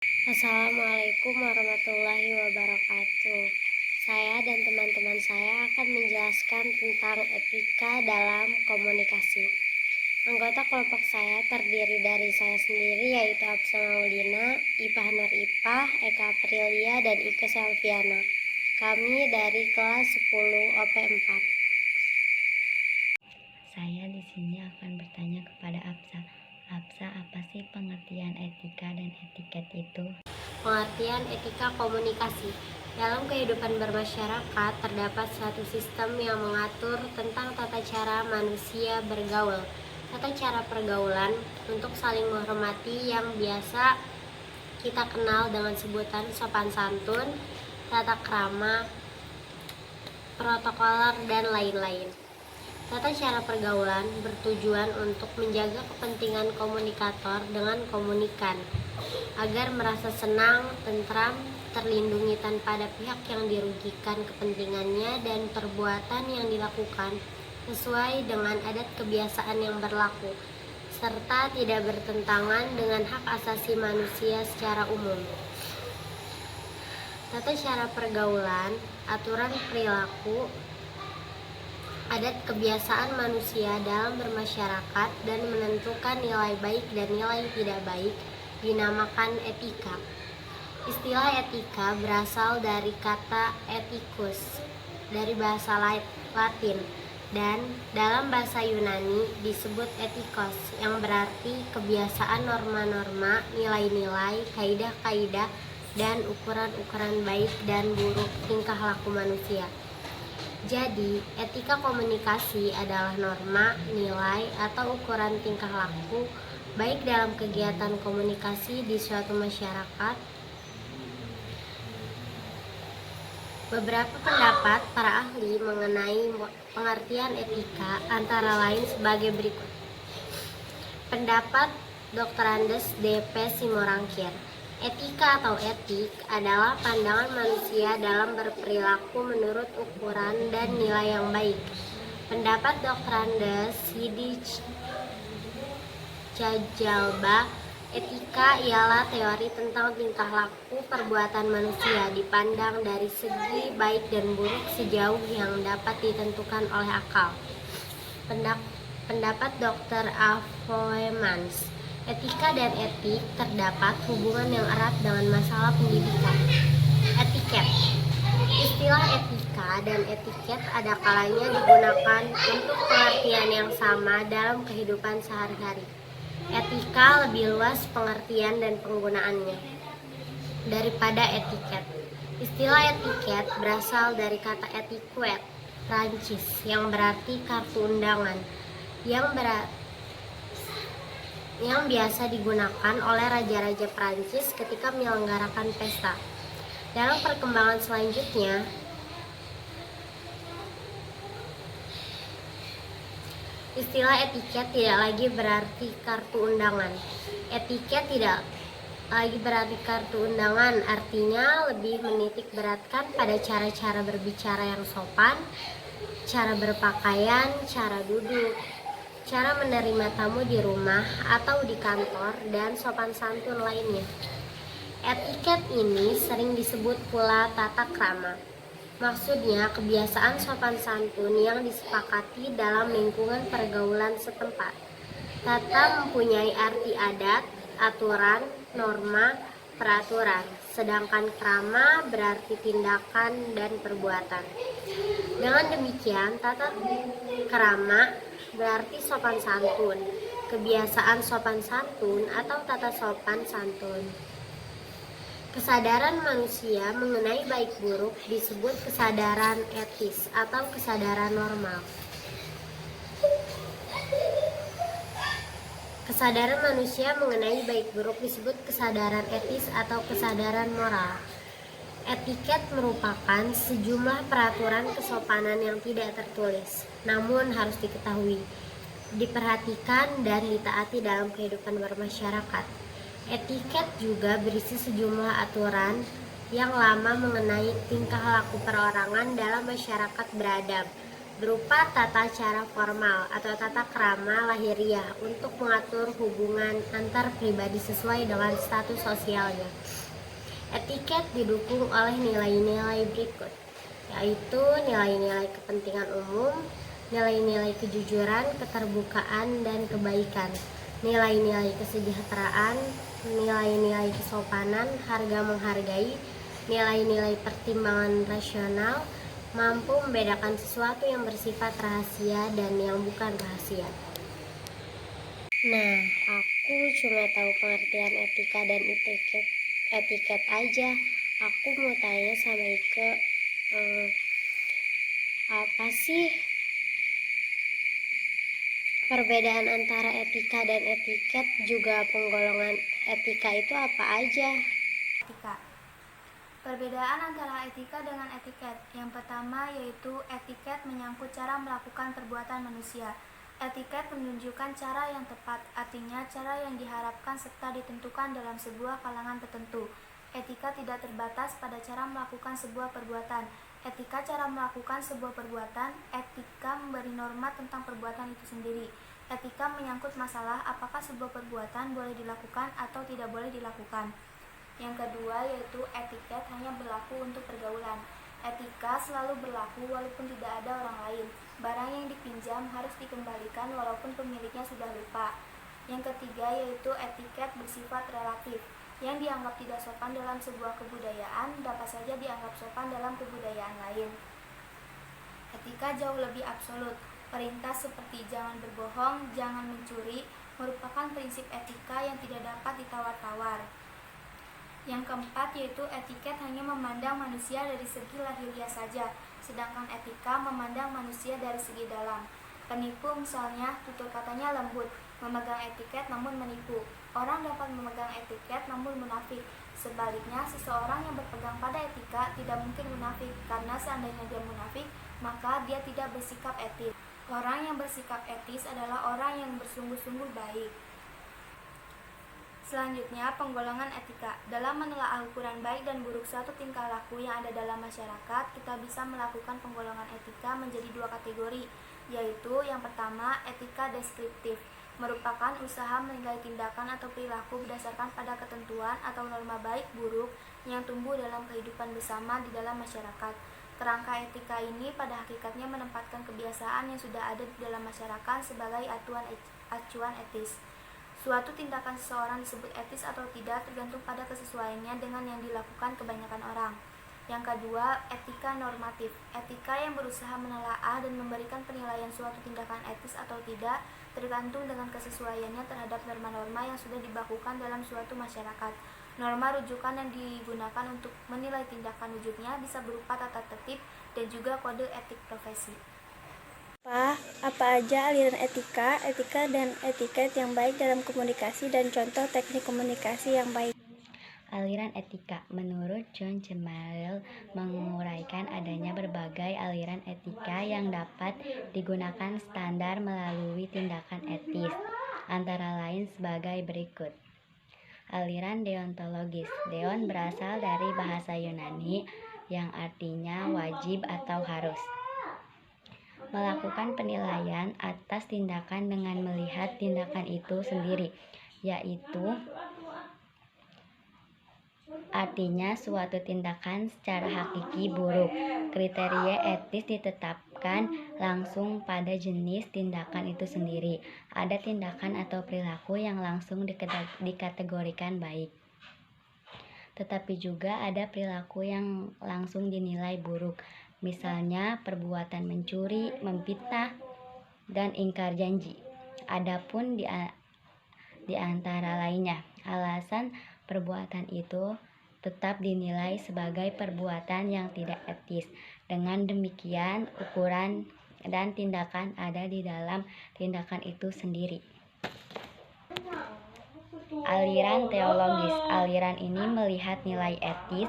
Assalamualaikum warahmatullahi wabarakatuh. Saya dan teman-teman saya akan menjelaskan tentang etika dalam komunikasi. Anggota kelompok saya terdiri dari saya sendiri, yaitu Absa Maulina, Ipah Nur Ipah, Eka Aprilia, dan Ike Selviana. Kami dari kelas 10 OP4. Saya di sini akan bertanya kepada Absa. Absa, apa sih pengertian etika dan etiket itu? Pengertian etika komunikasi. Dalam kehidupan bermasyarakat, terdapat suatu sistem yang mengatur tentang tata cara manusia bergaul. Tata cara pergaulan untuk saling menghormati yang biasa kita kenal dengan sebutan sopan santun, tata krama, protokoler, dan lain-lain. Tata cara pergaulan bertujuan untuk menjaga kepentingan komunikator dengan komunikan, agar merasa senang, tentram, terlindungi tanpa ada pihak yang dirugikan kepentingannya, dan perbuatan yang dilakukan sesuai dengan adat kebiasaan yang berlaku, serta tidak bertentangan dengan hak asasi manusia secara umum. Tata cara pergaulan, aturan perilaku, adat kebiasaan manusia dalam bermasyarakat dan menentukan nilai baik dan nilai tidak baik dinamakan etika. Istilah etika berasal dari kata ethicus dari bahasa Latin, dan dalam bahasa Yunani disebut ethikos, yang berarti kebiasaan, norma-norma, nilai-nilai, kaidah-kaidah, dan ukuran-ukuran baik dan buruk tingkah laku manusia. Jadi, etika komunikasi adalah norma, nilai, atau ukuran tingkah laku baik dalam kegiatan komunikasi di suatu masyarakat. Beberapa pendapat para ahli mengenai pengertian etika antara lain sebagai berikut. Pendapat Dr. Andes D.P. Simorangkir. Etika atau etik adalah pandangan manusia dalam berperilaku menurut ukuran dan nilai yang baik. Pendapat Dr. Andes Hidij Cajalba. Etika ialah teori tentang tingkah laku perbuatan manusia dipandang dari segi baik dan buruk sejauh yang dapat ditentukan oleh akal. Pendapat Dr. Avoemans. Etika dan etik terdapat hubungan yang erat dengan masalah pendidikan. Etiket. Istilah etika dan etiket ada kalanya digunakan untuk pengertian yang sama dalam kehidupan sehari-hari. Etika lebih luas pengertian dan penggunaannya daripada etiket. Istilah etiket berasal dari kata etiquette Prancis yang berarti kartu undangan, yang biasa digunakan oleh raja-raja Prancis ketika menyelenggarakan pesta. Dalam perkembangan selanjutnya, istilah etiket tidak lagi berarti kartu undangan. Etiket tidak lagi berarti kartu undangan, artinya lebih menitik beratkan pada cara-cara berbicara yang sopan, cara berpakaian, cara duduk, cara menerima tamu di rumah atau di kantor, dan sopan santun lainnya. Etiket ini sering disebut pula tata krama. Maksudnya kebiasaan sopan santun yang disepakati dalam lingkungan pergaulan setempat. Tata mempunyai arti adat, aturan, norma, peraturan, sedangkan krama berarti tindakan dan perbuatan. Dengan demikian, tata krama berarti sopan santun, kebiasaan sopan santun, atau tata sopan santun. Kesadaran manusia mengenai baik buruk disebut kesadaran etis atau kesadaran normal. Kesadaran manusia mengenai baik buruk disebut kesadaran etis atau kesadaran moral. Etiket merupakan sejumlah peraturan kesopanan yang tidak tertulis, namun harus diketahui, diperhatikan, dan ditaati dalam kehidupan bermasyarakat. Etiket juga berisi sejumlah aturan yang lama mengenai tingkah laku perorangan dalam masyarakat beradab, berupa tata cara formal atau tata krama lahiriah untuk mengatur hubungan antar pribadi sesuai dengan status sosialnya. Etiket didukung oleh nilai-nilai berikut, yaitu nilai-nilai kepentingan umum, nilai-nilai kejujuran, keterbukaan, dan kebaikan, nilai-nilai kesejahteraan, nilai-nilai kesopanan, harga menghargai, nilai-nilai pertimbangan rasional, mampu membedakan sesuatu yang bersifat rahasia dan yang bukan rahasia. Nah, aku cuma tahu pengertian etika dan etiket aja. Aku mau tanya sama Ike, apa sih perbedaan antara etika dan etiket, juga penggolongan etika itu apa aja? Etika. Perbedaan antara etika dengan etiket. Yang pertama yaitu etiket menyangkut cara melakukan perbuatan manusia. Etiket menunjukkan cara yang tepat, artinya cara yang diharapkan serta ditentukan dalam sebuah kalangan tertentu. Etika tidak terbatas pada cara melakukan sebuah perbuatan. Etika cara melakukan sebuah perbuatan. Etika memberi norma tentang perbuatan itu sendiri. Etika menyangkut masalah apakah sebuah perbuatan boleh dilakukan atau tidak boleh dilakukan. Yang kedua yaitu etiket hanya berlaku untuk pergaulan. Etika selalu berlaku walaupun tidak ada orang lain. Barang yang dipinjam harus dikembalikan walaupun pemiliknya sudah lupa. Yang ketiga yaitu etiket bersifat relatif. Yang dianggap tidak sopan dalam sebuah kebudayaan dapat saja dianggap sopan dalam kebudayaan lain. Etika jauh lebih absolut. Perintah seperti jangan berbohong, jangan mencuri merupakan prinsip etika yang tidak dapat ditawar-tawar. Yang keempat yaitu etiket hanya memandang manusia dari segi lahiriah saja, sedangkan etika memandang manusia dari segi dalam. Penipu misalnya, tutur katanya lembut, memegang etiket namun menipu. Orang dapat memegang etiket namun munafik. Sebaliknya, seseorang yang berpegang pada etika tidak mungkin munafik, karena seandainya dia munafik, maka dia tidak bersikap etis. Orang yang bersikap etis adalah orang yang bersungguh-sungguh baik. Selanjutnya, penggolongan etika. Dalam menelaah ukuran baik dan buruk suatu tingkah laku yang ada dalam masyarakat, kita bisa melakukan penggolongan etika menjadi dua kategori, yaitu yang pertama, etika deskriptif, merupakan usaha menilai tindakan atau perilaku berdasarkan pada ketentuan atau norma baik buruk yang tumbuh dalam kehidupan bersama di dalam masyarakat. Kerangka etika ini pada hakikatnya menempatkan kebiasaan yang sudah ada di dalam masyarakat sebagai acuan etis. Suatu tindakan seseorang disebut etis atau tidak tergantung pada kesesuaiannya dengan yang dilakukan kebanyakan orang. Yang kedua, etika normatif. Etika yang berusaha menelaah dan memberikan penilaian suatu tindakan etis atau tidak tergantung dengan kesesuaiannya terhadap norma-norma yang sudah dibakukan dalam suatu masyarakat. Norma rujukan yang digunakan untuk menilai tindakan wujudnya bisa berupa tata tertib dan juga kode etik profesi. Apa aja aliran etika dan etiket yang baik dalam komunikasi dan contoh teknik komunikasi yang baik? Aliran etika. Menurut John Cemale menguraikan adanya berbagai aliran etika yang dapat digunakan standar melalui tindakan etis, antara lain sebagai berikut. Aliran deontologis. Deon berasal dari bahasa Yunani yang artinya wajib atau harus. Melakukan penilaian atas tindakan dengan melihat tindakan itu sendiri, yaitu artinya suatu tindakan secara hakiki buruk. Kriteria etis ditetapkan langsung pada jenis tindakan itu sendiri. Ada tindakan atau perilaku yang langsung dikategorikan baik, tetapi juga ada perilaku yang langsung dinilai buruk. Misalnya perbuatan mencuri, memfitnah, dan ingkar janji. Adapun di antara lainnya, alasan perbuatan itu tetap dinilai sebagai perbuatan yang tidak etis. Dengan demikian, ukuran dan tindakan ada di dalam tindakan itu sendiri. Aliran teologis. Aliran ini melihat nilai etis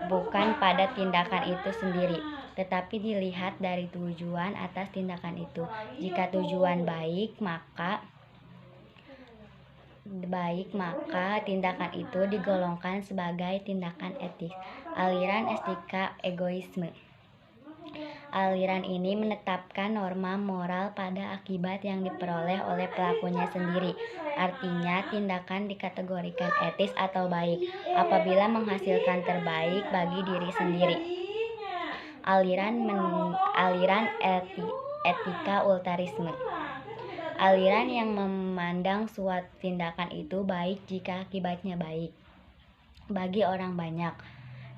bukan pada tindakan itu sendiri, tetapi dilihat dari tujuan atas tindakan itu. Jika tujuan baik, maka tindakan itu digolongkan sebagai tindakan etis. Aliran etika egoisme. Aliran ini menetapkan norma moral pada akibat yang diperoleh oleh pelakunya sendiri. Artinya, tindakan dikategorikan etis atau baik apabila menghasilkan terbaik bagi diri sendiri. Etika ultarisme. Aliran yang memandang suatu tindakan itu baik jika akibatnya baik bagi orang banyak.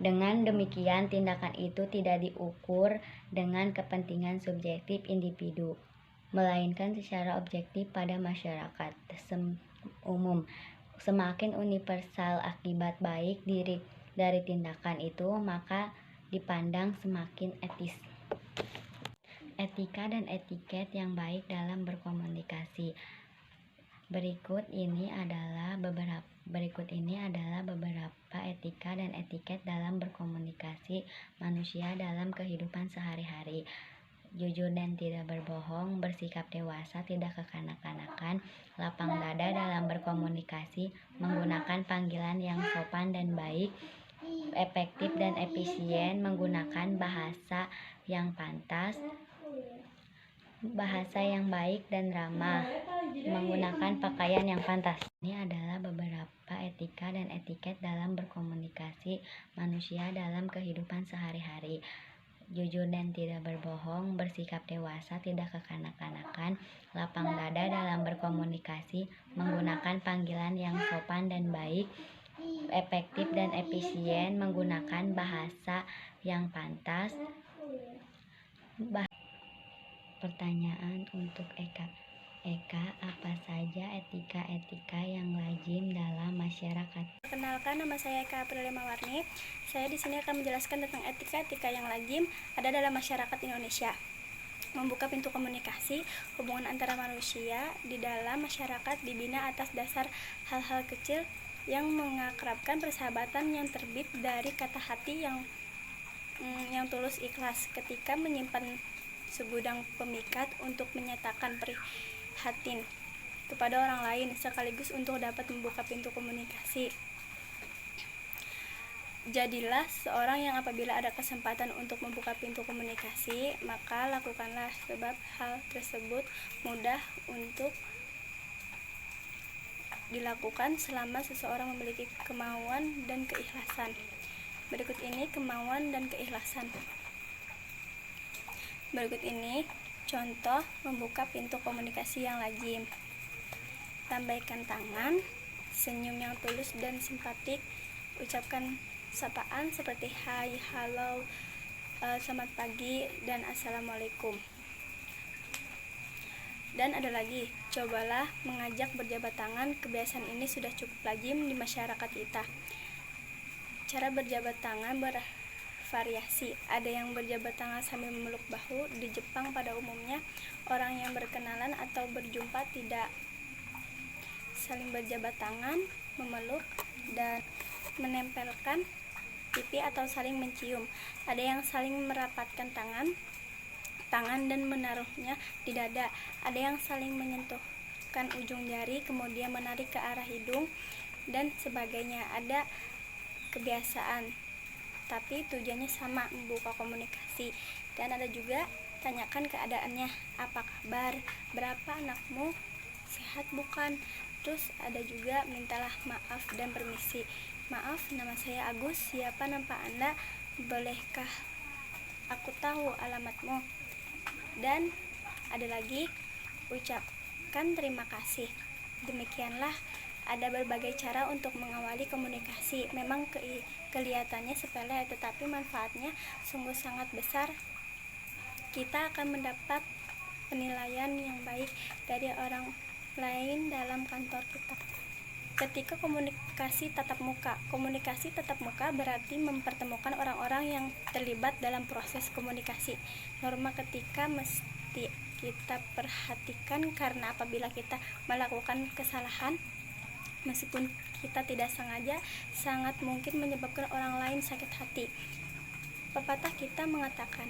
Dengan demikian, tindakan itu tidak diukur dengan kepentingan subjektif individu, melainkan secara objektif pada masyarakat umum. Semakin universal akibat baik dari tindakan itu, maka dipandang semakin etis. Etika dan etiket yang baik dalam berkomunikasi. Berikut ini adalah beberapa etika dan etiket dalam berkomunikasi manusia dalam kehidupan sehari-hari. Jujur dan tidak berbohong, bersikap dewasa, tidak kekanak-kanakan, lapang dada dalam berkomunikasi, menggunakan panggilan yang sopan dan baik, efektif dan efisien, menggunakan bahasa yang pantas, bahasa yang baik dan ramah, menggunakan pakaian yang pantas. Ini adalah beberapa etika dan etiket dalam berkomunikasi manusia dalam kehidupan sehari-hari. Jujur dan tidak berbohong, bersikap dewasa, tidak kekanak-kanakan, lapang dada dalam berkomunikasi, menggunakan panggilan yang sopan dan baik, efektif dan efisien, menggunakan bahasa yang pantas. Pertanyaan untuk Eka. Eka, apa saja etika-etika yang lazim dalam masyarakat? Perkenalkan, nama saya Eka Aprilia Mawarni. Saya di sini akan menjelaskan tentang etika-etika yang lazim ada dalam masyarakat Indonesia. Membuka pintu komunikasi, hubungan antara manusia di dalam masyarakat dibina atas dasar hal-hal kecil yang mengakrabkan persahabatan yang terbit dari kata hati yang tulus ikhlas ketika menyimpan segudang pemikat untuk menyatakan prihatin kepada orang lain sekaligus untuk dapat membuka pintu komunikasi. Jadilah seorang yang apabila ada kesempatan untuk membuka pintu komunikasi, maka lakukanlah, sebab hal tersebut mudah untuk dilakukan selama seseorang memiliki kemauan dan keikhlasan. Berikut ini kemauan dan keikhlasan. Berikut ini contoh membuka pintu komunikasi yang lazim. Lambaikan tangan, senyum yang tulus dan simpatik, ucapkan sapaan seperti hai, halo, selamat pagi, dan assalamualaikum. Dan ada lagi, cobalah mengajak berjabat tangan. Kebiasaan ini sudah cukup lazim di masyarakat kita. Cara berjabat tangan variasi. Ada yang berjabat tangan sambil memeluk bahu. Di Jepang pada umumnya orang yang berkenalan atau berjumpa tidak saling berjabat tangan, memeluk, dan menempelkan pipi atau saling mencium. Ada yang saling merapatkan tangan dan menaruhnya di dada. Ada yang saling menyentuhkan ujung jari kemudian menarik ke arah hidung dan sebagainya. Ada kebiasaan tapi tujuannya sama, membuka komunikasi. Dan ada juga tanyakan keadaannya, apa kabar, berapa anakmu, sehat bukan. Terus ada juga mintalah maaf dan permisi. Maaf, nama saya Agus, siapa nama Anda, bolehkah aku tahu alamatmu? Dan ada lagi, ucapkan terima kasih. Demikianlah ada berbagai cara untuk mengawali komunikasi. Memang kelihatannya sepele, tetapi manfaatnya sungguh sangat besar. Kita akan mendapat penilaian yang baik dari orang lain dalam kantor kita. Ketika komunikasi tatap muka berarti mempertemukan orang-orang yang terlibat dalam proses komunikasi. Norma ketika mesti kita perhatikan karena apabila kita melakukan kesalahan, meskipun kita tidak sengaja, sangat mungkin menyebabkan orang lain sakit hati. Pepatah kita mengatakan,